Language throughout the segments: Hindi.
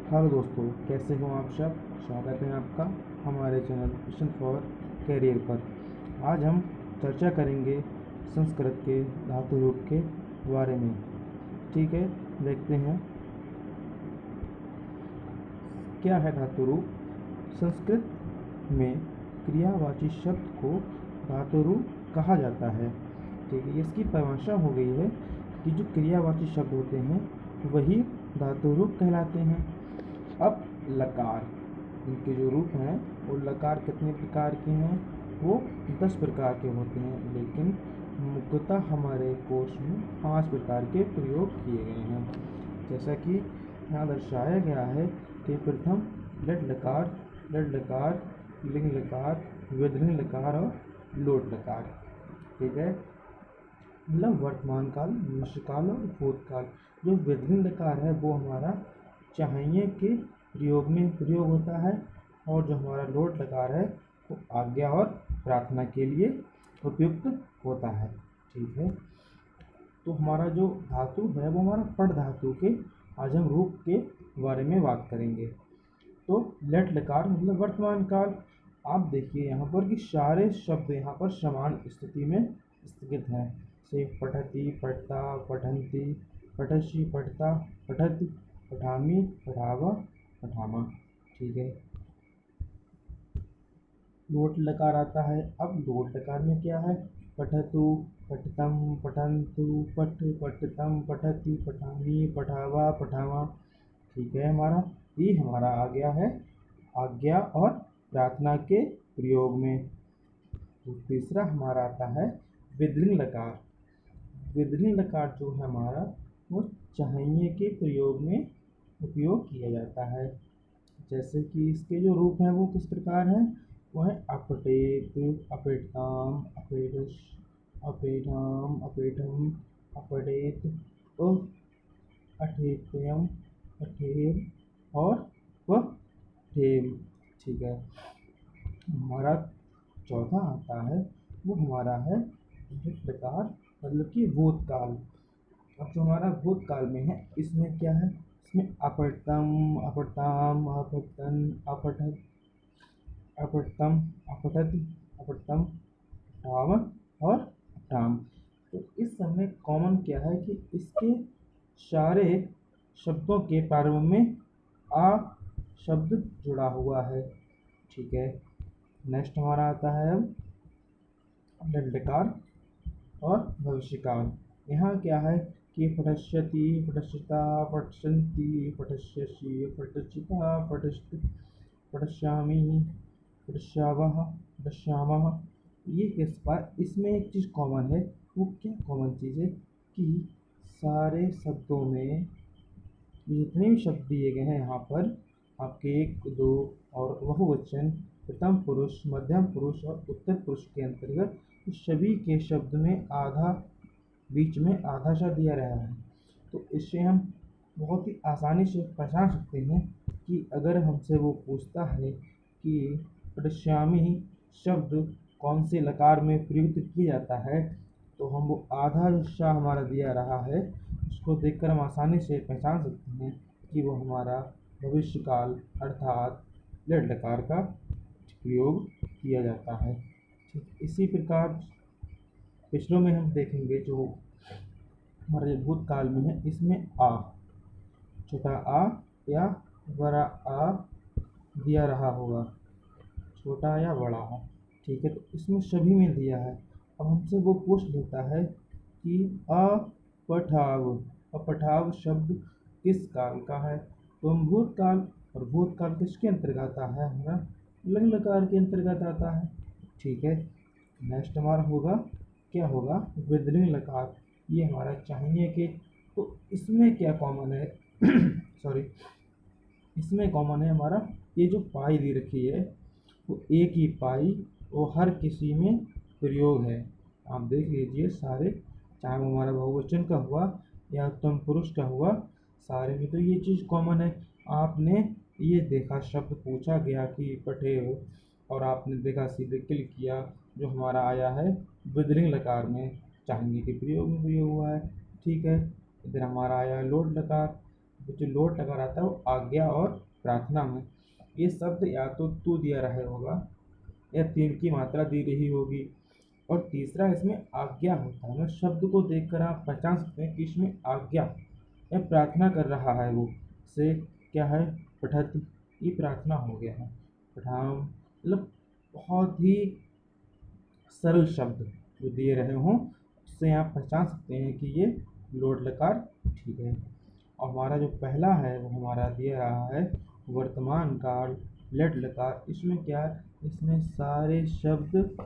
हेलो दोस्तों, कैसे हो आप सब। स्वागत है आपका हमारे चैनल मिशन फॉर कैरियर पर। आज हम चर्चा करेंगे संस्कृत के धातु रूप के बारे में। ठीक है, देखते हैं क्या है धातु रूप। संस्कृत में क्रियावाची शब्द को धातु रूप कहा जाता है। ठीक है, इसकी परिभाषा हो गई है कि जो क्रियावाची शब्द होते हैं वही धातु रूप कहलाते हैं। अब लकार, इनके जो रूप हैं वो लकार कितने प्रकार के हैं, वो 10 प्रकार के होते हैं, लेकिन मुख्यतः हमारे कोर्स में 5 प्रकार के प्रयोग किए गए हैं। जैसा कि यहाँ दर्शाया गया है कि प्रथम लट लकार, लिंग लकार, विधिलिंग लकार और लोट लकार। ठीक है, मतलब वर्तमान काल, भविष्यकाल और भूतकाल। जो विधिलिंग लकार है वो हमारा चाहिए के प्रयोग होता है, और जो हमारा लोट लकार है वो आज्ञा और प्रार्थना के लिए उपयुक्त होता है। ठीक है, तो हमारा जो धातु है वो हमारा पट धातु के आज हम रूप के बारे में बात करेंगे। तो लट लकार मतलब वर्तमान काल। आप देखिए यहाँ पर कि सारे शब्द यहाँ पर समान स्थिति में स्थित हैं। से पठति, पठता, पठन्ति, पठसि, पठता, पठति, पठामि, पठावा, पठामा। ठीक है, लोट लकार आता है। अब लोट लकार में क्या है, पठतु, पठतम, पठन्तु, पठ, पठतम, पठति, पठामि, पठावा, पठामा। ठीक है, हमारा आ गया है आज्ञा और प्रार्थना के प्रयोग में। तो तीसरा हमारा आता है विधिलिंग लकार। विधिलिंग लकार जो है हमारा वो चाहिए के प्रयोग में उपयोग किया जाता है। जैसे कि इसके जो रूप हैं वो किस प्रकार हैं, वो है अपटेत, अपेटताम, अपेटस, अपेठाम, अपेठम, अपडेत, अठेत्यम, अठेर और वह ठेम। ठीक है, हमारा चौथा आता है वो हमारा है प्रकार, मतलब कि भूतकाल। अब जो हमारा भूतकाल में है इसमें क्या है, इसमें अपठतम, अपठताम, अपठतन, अपठत, अपठतम, अपठति, अपठतम, अठाव और अठाम। तो इस समय कॉमन क्या है कि इसके सारे शब्दों के प्रारंभ में आ शब्द जुड़ा हुआ है। ठीक है, नेक्स्ट हमारा आता है अब दंडकार और भविष्यकाल। यहाँ क्या है कि पठस्यति, पठस्यता, पठसन्ति, पठस्यसि, पठस्यता, पठस्ति, पठस्यामि, पठस्यावः, पठस्यामः। ये किस बार इसमें एक चीज़ कॉमन है। वो क्या कॉमन चीज़ है कि सारे शब्दों में जितने भी शब्द दिए गए हैं यहाँ पर आपके एक, दो और बहुवचन, प्रथम पुरुष, मध्यम पुरुष और उत्तर पुरुष के अंतर्गत सभी के शब्द में आधा, बीच में आधा सा दिया रहा है। तो इससे हम बहुत ही आसानी से पहचान सकते हैं कि अगर हमसे वो पूछता है कि पठस्यामि शब्द कौन से लकार में प्रयुक्त किया जाता है, तो हम वो आधा हिस्सा हमारा दिया रहा है उसको देखकर हम आसानी से पहचान सकते हैं कि वो हमारा भविष्यकाल अर्थात लट लकार का प्रयोग किया जाता है। ठीक, इसी प्रकार पिछलों में हम देखेंगे जो हमारे भूतकाल में है, इसमें आ, छोटा आ या बड़ा आ दिया रहा होगा, छोटा या बड़ा आ। ठीक है, तो इसमें सभी में दिया है। अब हमसे वो पूछ लेता है कि अपठाव, अपठाव शब्द किस काल का है, तो हम भूतकाल, और भूतकाल किसके अंतर्गत आता है, हमारा लंग लकार के अंतर्गत आता है। ठीक है, नेक्स्ट हमारा होगा क्या होगा, विधिलिंग लकार। ये हमारा चाहिए कि, तो इसमें क्या कॉमन है सॉरी, इसमें कॉमन है हमारा ये जो पाई दी रखी है वो एक ही पाई, वो हर किसी में प्रयोग है। आप देख लीजिए सारे, चाहे वो हमारा बहुवचन का हुआ या उत्तम पुरुष का हुआ, सारे में तो ये चीज़ कॉमन है। आपने ये देखा शब्द पूछा गया कि पठे हो, और आपने देखा सीधे क्लिक किया, जो हमारा आया है विधिलिंग लकार में चाहिए के प्रयोग में प्रयोग हुआ है। ठीक है, इधर हमारा आया लोट लकार, जो लोट लगा रहता है वो आज्ञा और प्रार्थना में। ये शब्द या तो तू दिया रहा होगा या तीन की मात्रा दी रही होगी, और तीसरा इसमें आज्ञा होता है। शब्द को देखकर आप पहचान सकते हैं कि इसमें आज्ञा या प्रार्थना कर रहा है वो। से क्या है, पठति, ये प्रार्थना हो गया है। पठाम मतलब बहुत ही सरल शब्द जो दिए रहे हों, उससे आप पहचान सकते हैं कि ये लोट लकार ठीक है। और हमारा जो पहला है वो हमारा दिया रहा है वर्तमान काल लेट लकार। इसमें क्या है, इसमें सारे शब्द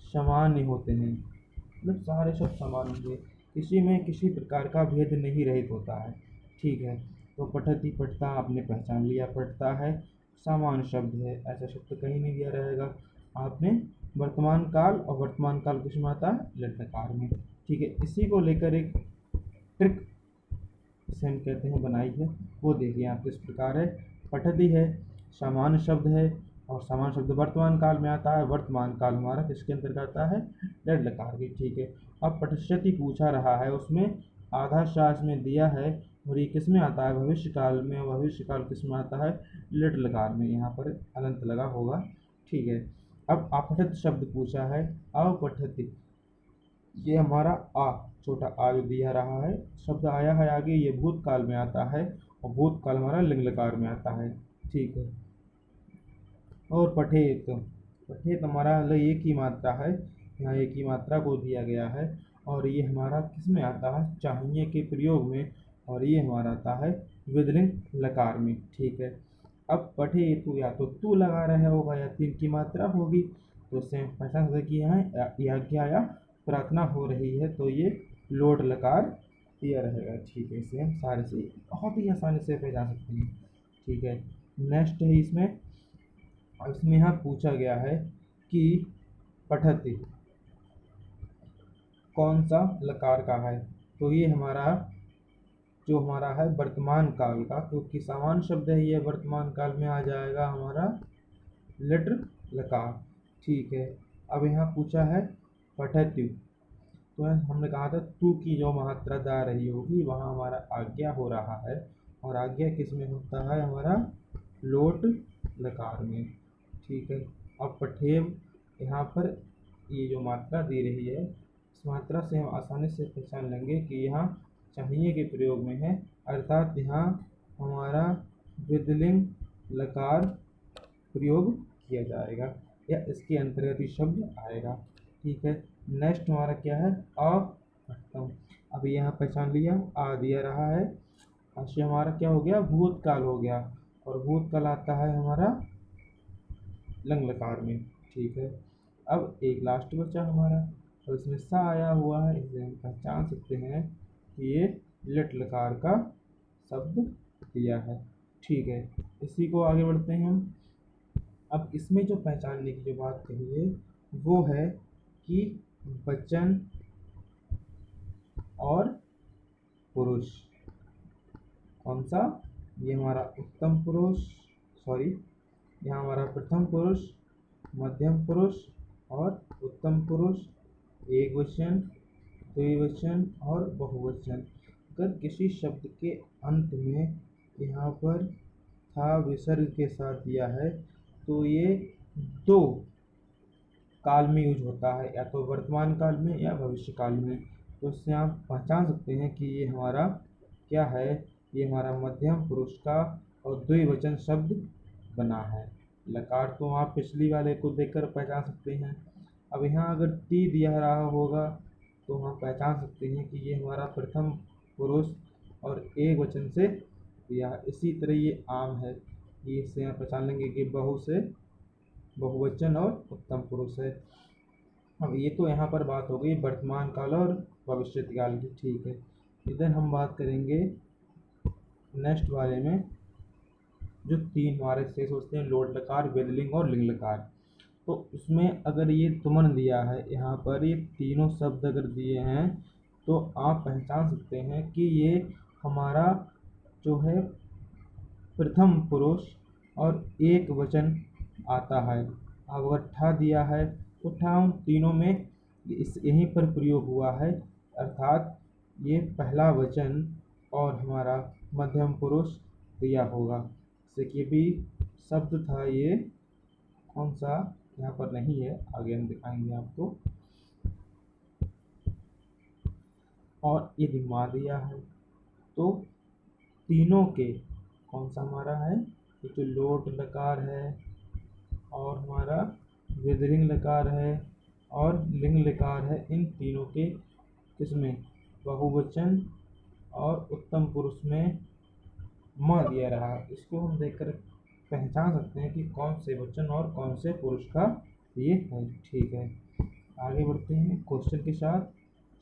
सामान्य होते हैं, मतलब सारे शब्द समान होंगे, किसी में किसी प्रकार का भेद नहीं रहित होता है। ठीक है, तो पठति, पठता आपने पहचान लिया, पठता है सामान्य शब्द है, ऐसा शब्द कहीं नहीं दिया रहेगा। आपने वर्तमान काल, और वर्तमान काल किसमें आता है, लेट लकार में। ठीक है, इसी को लेकर एक ट्रिक इसे हम कहते हैं बनाई है, वो देखिए आप किस प्रकार है। पठति है सामान्य शब्द है, और सामान्य शब्द वर्तमान काल में आता है। वर्तमान काल हमारा किसके अंतर्गत आता है, लेट लकार की। ठीक है, अब पठश्यति पूछा रहा है, उसमें आधा शास में दिया है, और ये किस में आता है, भविष्य काल में। और भविष्य काल किस में आता है, लेट लकार में, यहाँ पर अलंत लगा होगा। ठीक है, अब अपठित शब्द पूछा है, अपठति, ये हमारा आ, छोटा आ जो दिया रहा है, शब्द आया है आगे, ये भूतकाल में आता है, और भूतकाल हमारा लिंग लकार में आता है। ठीक है, और पठेत, पठेत हमारा मतलब एक ही मात्रा है, यहाँ एक ही मात्रा को दिया गया है, और ये हमारा किस में आता है, चाहिए के प्रयोग में, और ये हमारा आता है विधिलिंग लकार में। ठीक है, अब पठेतु या तो तू लगा रहे होगा या तीन की मात्रा होगी, तो उससे हम पहचान सकते कि यहाँ आज्ञा या प्रार्थना हो रही है, तो ये लोट लकार दिया रहेगा। ठीक है, इसे हम सारे से बहुत ही आसानी से पहचान सकते हैं। ठीक है, नेक्स्ट है इसमें, इसमें यहाँ पूछा गया है कि पठति कौन सा लकार का है, तो ये हमारा जो हमारा है वर्तमान काल का, क्योंकि सामान्य शब्द है, ये वर्तमान काल में आ जाएगा हमारा लेट लकार। ठीक है, अब यहाँ पूछा है पठत्यु, तो हमने कहा था तू की जो मात्रा दा रही होगी वहाँ हमारा आज्ञा हो रहा है, और आज्ञा किस में होता है, हमारा लोट लकार में। ठीक है, अब पठेव, यहाँ पर ये जो मात्रा दी रही है, इस मात्रा से हम आसानी से पहचान लेंगे कि यहाँ चाहिए के प्रयोग में है, अर्थात यहाँ हमारा विधिलिंग लकार प्रयोग किया जाएगा, या इसके अंतर्गत ही शब्द आएगा। ठीक है, नेक्स्ट हमारा क्या है, अपठ्तम। अभी यहाँ पहचान लिया, आ दिया रहा है, से हमारा क्या हो गया, भूतकाल हो गया, और भूतकाल आता है हमारा लंग लकार में। ठीक है, अब एक लास्ट बचा हमारा, और इसमें सा आया हुआ है, इसे हम पहचान सकते हैं कि ये लेट लकार का शब्द दिया है। ठीक है, इसी को आगे बढ़ते हैं हम। अब इसमें जो पहचानने की जो बात कही है वो है कि वचन और पुरुष, कौन सा, ये हमारा उत्तम पुरुष, सॉरी, यहाँ हमारा प्रथम पुरुष, मध्यम पुरुष और उत्तम पुरुष, एक वचन, द्विवचन और बहुवचन। अगर किसी शब्द के अंत में यहाँ पर था विसर्ग के साथ दिया है, तो ये दो काल में यूज होता है, या तो वर्तमान काल में या भविष्य काल में। तो इससे आप पहचान सकते हैं कि ये हमारा क्या है, ये हमारा मध्यम पुरुष का और द्विवचन शब्द बना है। लकार तो आप पिछली वाले को देखकर पहचान सकते हैं। अब यहाँ अगर ती दिया रहा होगा तो हम पहचान सकते हैं कि ये हमारा प्रथम पुरुष और एक वचन से दिया। इसी तरह ये आम है, ये इससे आप पहचान लेंगे कि बहु से बहुवचन और उत्तम पुरुष है। अब ये तो यहाँ पर बात हो गई वर्तमान काल और भविष्य काल की। ठीक है, इधर हम बात करेंगे नेक्स्ट वाले में, जो तीन हमारे शेष होते हैं, लोट लकार, विधिलिंग और लिंग लकार। तो उसमें अगर ये तुमन दिया है, यहाँ पर ये तीनों शब्द अगर दिए हैं, तो आप पहचान सकते हैं कि ये हमारा जो है प्रथम पुरुष और एक वचन आता है। अब अगर ठा दिया है तो ठा उन तीनों में इस यहीं पर प्रयोग हुआ है, अर्थात ये पहला वचन और हमारा मध्यम पुरुष दिया होगा। जैसे कि भी शब्द था ये कौन सा, यहाँ पर नहीं है, आगे हम दिखाएंगे आपको। और यदि माँ दिया है तो तीनों के कौन सा हमारा है, ये जो लोट लकार है और हमारा विदरिंग लकार है और लिंग लकार है, इन तीनों के किसमें बहुवचन और उत्तम पुरुष में माँ दिया रहा। इसको हम देखकर पहचान सकते हैं कि कौन से वचन और कौन से पुरुष का ये है। ठीक है, आगे बढ़ते हैं क्वेश्चन के साथ,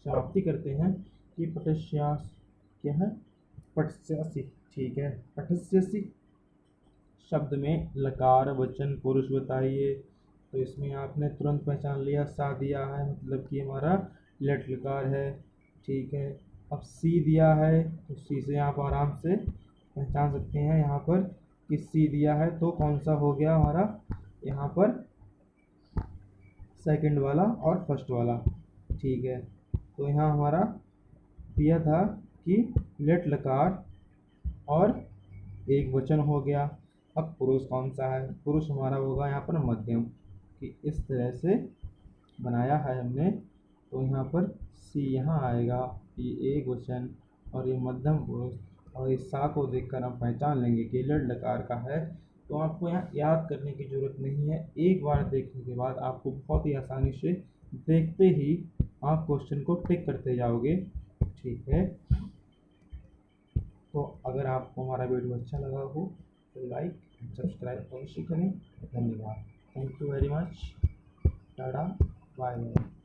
समाप्ति करते हैं कि पटस्यास क्या है, पटस्यासी। ठीक है, पटस्यासी शब्द में लकार वचन पुरुष बताइए। तो इसमें आपने तुरंत पहचान लिया, सा दिया है मतलब कि हमारा लेट लकार है। ठीक है, अब सी दिया है तो सी से आप आराम से पहचान सकते हैं यहाँ पर कि सी दिया है तो कौन सा हो गया हमारा, यहाँ पर सेकंड वाला और फर्स्ट वाला। ठीक है, तो यहाँ हमारा दिया था कि लेट लकार और एक वचन हो गया। अब पुरुष कौन सा है, पुरुष हमारा होगा यहाँ पर मध्यम, कि इस तरह से बनाया है हमने। तो यहाँ पर सी यहाँ आएगा, ये एक वचन और ये मध्यम पुरुष, और इस सा को देखकर हम पहचान लेंगे कि लेट लकार का है। तो आपको यहाँ याद करने की ज़रूरत नहीं है, एक बार देखने के बाद आपको बहुत ही आसानी से देखते ही आप क्वेश्चन को टिक करते जाओगे। ठीक है, तो अगर आपको हमारा वीडियो अच्छा लगा हो तो लाइक सब्सक्राइब अवश्य करें। धन्यवाद, thank you very much, tata, bye bye.